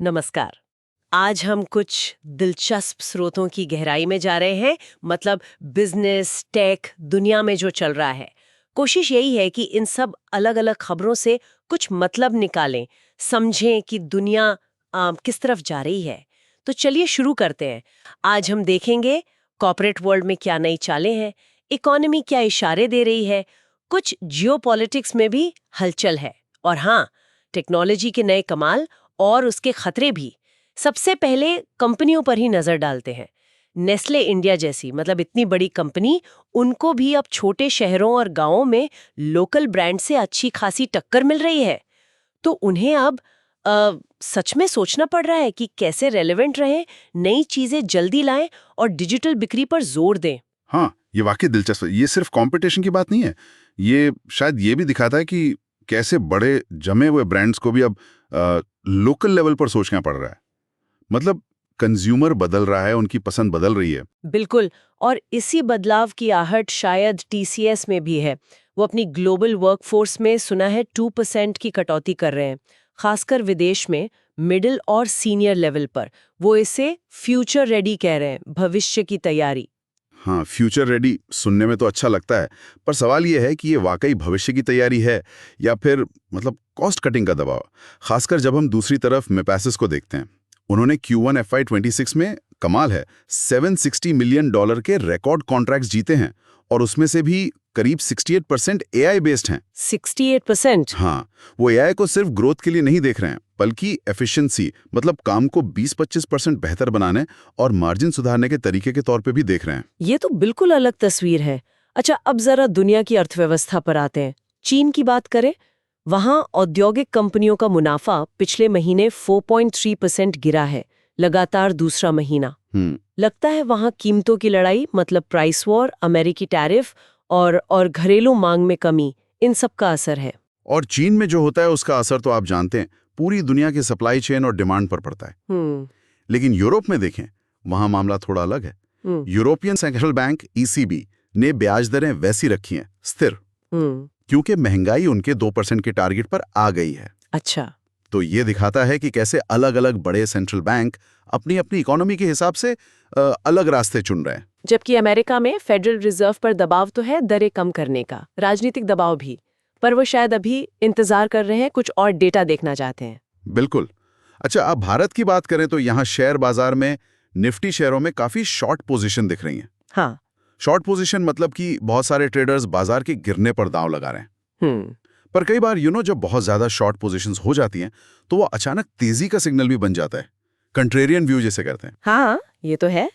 नमस्कार। आज हम कुछ दिलचस्प स्रोतों की गहराई में जा रहे हैं, मतलब बिजनेस, टेक, दुनिया में जो चल रहा है। कोशिश यही है कि इन सब अलग-अलग खबरों से कुछ मतलब निकालें, समझें कि दुनिया किस तरफ जा रही है। तो चलिए शुरू करते हैं। आज हम देखेंगे कॉर्पोरेट वर्ल्ड में क्या नई चालें हैं, इकोनॉमी क्या इशारे दे रही है, कुछ जियोपॉलिटिक्स में भी हलचल है, और हाँ, टेक्नोलॉजी के नए कमाल और उसके खतरे भी। सबसे पहले कंपनियों पर ही नजर डालते हैं। नेस्ले इंडिया जैसी, मतलब इतनी बड़ी कंपनी, उनको भी अब छोटे शहरों और गांवों में लोकल ब्रांड से अच्छी खासी टक्कर मिल रही है। तो उन्हें अब सच में सोचना पड़ रहा है कि कैसे रेलेवेंट रहें, नई चीजें जल्दी लाएं और डिजिटल बिक्री पर जोर दें। हाँ, ये वाकई दिलचस्प है। ये सिर्फ कंपटीशन की बात नहीं है। ये शायद ये भी दिखाता है कि कैसे बड़े जमे हुए ब्रांड्स को भी अब लोकल लेवल पर सोचना पड़ रहा है। मतलब कंज्यूमर बदल रहा है, उनकी पसंद बदल रही है। बिल्कुल। और इसी बदलाव की आहट शायद टीसीएस में भी है। वो अपनी ग्लोबल वर्कफोर्स में सुना है 2% की कटौती कर रहे हैं, खासकर विदेश में मिडिल और सीनियर लेवल पर। वो इसे फ्यूचर रेडी कह रहे हैं, भविष्य की तैयारी। हाँ, फ्यूचर रेडी सुनने में तो अच्छा लगता है, पर सवाल ये है कि ये वाकई भविष्य की तैयारी है या फिर मतलब कॉस्ट कटिंग का दबाव। खासकर जब हम दूसरी तरफ मेपासिस को देखते हैं। उन्होंने Q1 FY26 में कमाल है, $760 मिलियन के रिकॉर्ड कॉन्ट्रैक्ट्स जीते हैं, और उसमें से भी करीब 68% AI बेस्ड हैं। 68%? हाँ, वो AI को सिर्फ ग्रोथ के लिए नहीं देख रहे हैं, बल्कि एफिशिएंसी, मतलब काम को 20-25% बेहतर बनाने और मार्जिन सुधारने के तरीके के तौर पे भी देख रहे हैं। ये तो बिल्कुल अलग तस्वीर है। अच्छा, अब जरा दुनिया की अर्थव्यवस्था पर आते हैं। चीन की बात करें, वहां औद्योगिक कंपनियों का मुनाफा पिछले महीने 4.3% गिरा है, लगातार दूसरा महीना। लगता है वहां कीमतों की लड़ाई, मतलब प्राइस वॉर, अमेरिकी टैरिफ और घरेलू मांग में कमी, इन सब का असर है। और चीन में जो होता है उसका असर तो आप जानते हैं, पूरी दुनिया की सप्लाई चेन और डिमांड पर पड़ता है। लेकिन यूरोप में देखें, वहां मामला थोड़ा अलग है। यूरोपियन सेंट्रल बैंक ECB ने ब्याज दरें वैसी रखी हैं, स्थिर, क्योंकि महंगाई उनके 2% के टारगेट पर आ गई है। अच्छा। तो ये दिखाता है कि कैसे अलग अलग बड़े सेंट्रल बैंक अपनी अपनी इकोनॉमी के हिसाब से अलग रास्ते चुन रहे हैं। जबकि अमेरिका में फेडरल रिजर्व पर दबाव तो है दरें कम करने का, राजनीतिक दबाव भी, पर वो शायद अभी इंतजार कर रहे हैं, कुछ और डेटा देखना चाहते हैं। बिल्कुल। अच्छा, अब भारत की बात करें तो यहाँ शेयर बाजार में निफ्टी शेयरों में काफी शॉर्ट पोजीशन दिख रही हैं। हाँ। शॉर्ट पोजीशन मतलब कि बहुत सारे ट्रेडर्स बाजार के गिरने पर दांव लगा रहे हैं। पर कई बार जब बहुत ज्यादा शॉर्ट पोजीशंस हो जाती हैं तो वो अचानक तेजी का सिग्नल भी बन जाता है, कंट्रेरियन व्यू जिसे कहते हैं। हाँ, ये तो है।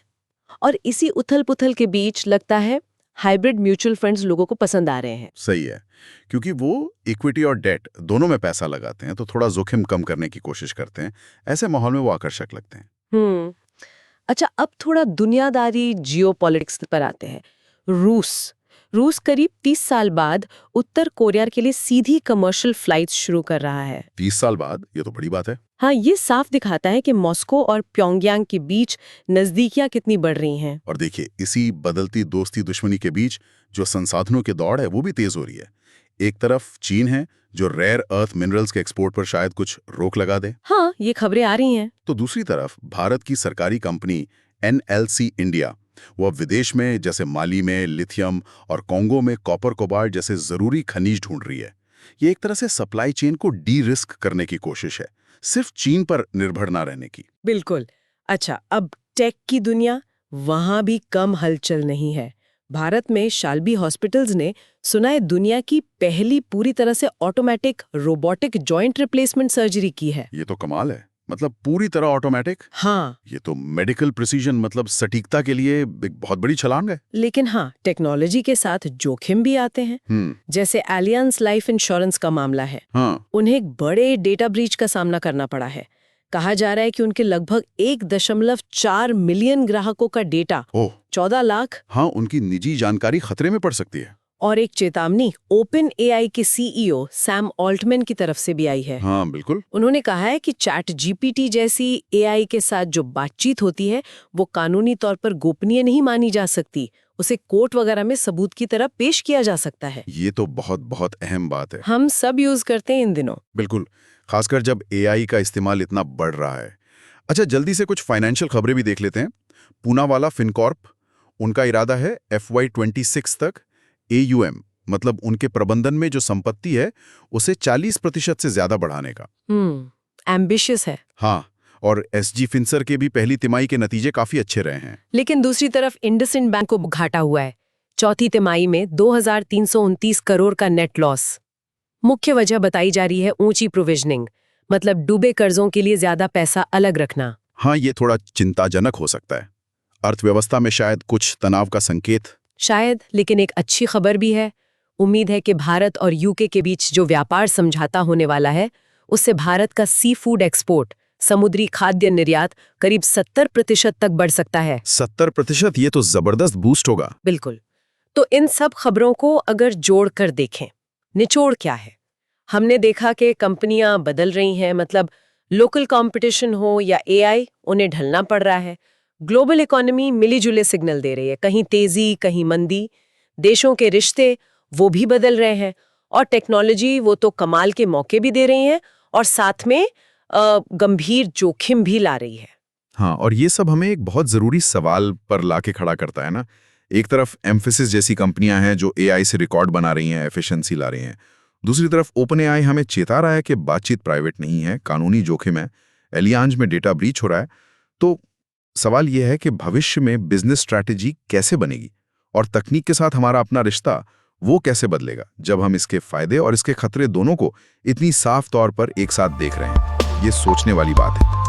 और इसी उथल-पुथल के बीच लगता है हाइब्रिड म्यूचुअल फंड्स लोगों को पसंद आ रहे हैं। सही है, क्योंकि वो इक्विटी और डेट दोनों में पैसा लगाते हैं, तो थोड़ा जोखिम कम करने की कोशिश करते हैं। ऐसे माहौल में वो आकर्षक लगते हैं। अच्छा, अब थोड़ा दुनियादारी जियोपॉलिटिक्स पर आते हैं। रूस करीब 30 साल बाद उत्तर कोरिया के लिए सीधी कमर्शियल फ्लाइट्स शुरू कर रहा है। 30 साल बाद? ये तो बड़ी बात है। हाँ, ये साफ दिखाता है कि मॉस्को और प्योंगयांग के बीच नजदीकियां कितनी बढ़ रही हैं। और देखिए, इसी बदलती दोस्ती दुश्मनी के बीच जो संसाधनों की दौड़ है वो भी तेज हो रही है। एक तरफ चीन है जो रेयर अर्थ मिनरल्स के एक्सपोर्ट पर शायद कुछ रोक लगा दे। हाँ, ये खबरें आ रही हैं। तो दूसरी तरफ भारत की सरकारी कंपनी NLC इंडिया, वो अब विदेश में जैसे माली में लिथियम और कोंगो में कॉपर कोबाल्ट जैसे जरूरी खनिज ढूंढ रही है। ये एक तरह से सप्लाई चेन को डी रिस्क करने की कोशिश है, सिर्फ चीन पर निर्भर ना रहने की। बिल्कुल। अच्छा, अब टेक की दुनिया, वहां भी कम हलचल नहीं है। भारत में शाल्बी हॉस्पिटल्स ने सुना है दुनिया की पहली पूरी तरह से automatic robotic joint replacement surgery की है। ये तो कमाल है, मतलब पूरी तरह ऑटोमेटिक। हाँ। ये तो मेडिकल प्रिसीजन, मतलब सटीकता के लिए एक बहुत बड़ी छलांग है। लेकिन हाँ, टेक्नोलॉजी के साथ जोखिम भी आते हैं। जैसे एलियंस लाइफ इंश्योरेंस का मामला है। हाँ। उन्हें एक बड़े डेटा ब्रीच का सामना करना पड़ा है। कहा जा रहा है कि उनके लगभग 1.4 मिलियन ग्राहकों का डेटा, 14 लाख, हाँ, उनकी निजी जानकारी खतरे में पड़ सकती है। और एक चेतावनी ओपन AI के CEO सैम ऑल्टमैन की तरफ से भी आई है। हाँ, बिल्कुल। उन्होंने कहा है कि चैट GPT जैसी AI के साथ जो बातचीत होती है वो कानूनी तौर पर गोपनीय नहीं मानी जा सकती, उसे कोर्ट वगैरह में सबूत की तरह पेश किया जा सकता है। ये तो बहुत बहुत अहम बात है। हम सब यूज करते हैं इन दिनों। बिल्कुल। खासकर जब एआई का इस्तेमाल इतना बढ़ रहा है। अच्छा, जल्दी से कुछ फाइनेंशियल खबरें भी देख लेते हैं। पूना वाला फिनकॉर्प, उनका इरादा है FY26 तक AUM मतलब उनके प्रबंधन में जो संपत्ति है उसे 40% से ज्यादा बढ़ाने का। एम्बिशियस है। हाँ, और SG फिंसर के भी पहली तिमाही के नतीजे काफी अच्छे रहे हैं। लेकिन दूसरी तरफ इंडसइंड बैंक को घाटा हुआ है। चौथी तिमाही में 2329 करोड़ का नेट लॉस। मुख्य वजह बताई जा रही है ऊंची प्रोविजनिंग, मतलब डूबे कर्जों के लिए ज्यादा पैसा अलग रखना। हाँ, ये थोड़ा चिंताजनक हो सकता है। अर्थव्यवस्था में शायद कुछ तनाव का संकेत। शायद, लेकिन एक अच्छी खबर भी है। उम्मीद है कि भारत और यूके के बीच जो व्यापार समझौता होने वाला है उससे भारत का सी फूड एक्सपोर्ट, समुद्री खाद्य निर्यात करीब 70% तक बढ़ सकता है। 70%? ये तो जबरदस्त बूस्ट होगा। बिल्कुल। तो इन सब खबरों को अगर जोड़कर देखें, निचोड़ क्या है? हमने देखा कि कंपनियां बदल रही हैं, मतलब लोकल कंपटीशन हो या एआई, उन्हें ढलना पड़ रहा है। ग्लोबल इकोनॉमी मिली-जुले सिग्नल दे रही है, कहीं तेजी कहीं मंदी। देशों के रिश्ते वो भी बदल रहे हैं, और टेक्नोलॉजी वो तो कमाल के मौके भी दे रही है और साथ में गंभीर जोखिम भी ला रही है। हाँ, और ये सब हमें एक बहुत जरूरी सवाल पर लाके खड़ा करता है ना। एक तरफ एम्फेसिस जैसी कंपनियां हैं जो एआई से रिकॉर्ड बना रही हैं, एफिशिएंसी ला रही हैं। दूसरी तरफ ओपन एआई हमें चेता रहा है कि बातचीत प्राइवेट नहीं है, कानूनी जोखिम है, एलियांज में डेटा ब्रीच हो रहा है। तो सवाल यह है कि भविष्य में बिजनेस स्ट्रैटेजी कैसे बनेगी और तकनीक के साथ हमारा अपना रिश्ता वो कैसे बदलेगा जब हम इसके फायदे और इसके खतरे दोनों को इतनी साफ तौर पर एक साथ देख रहे हैं। ये सोचने वाली बात है।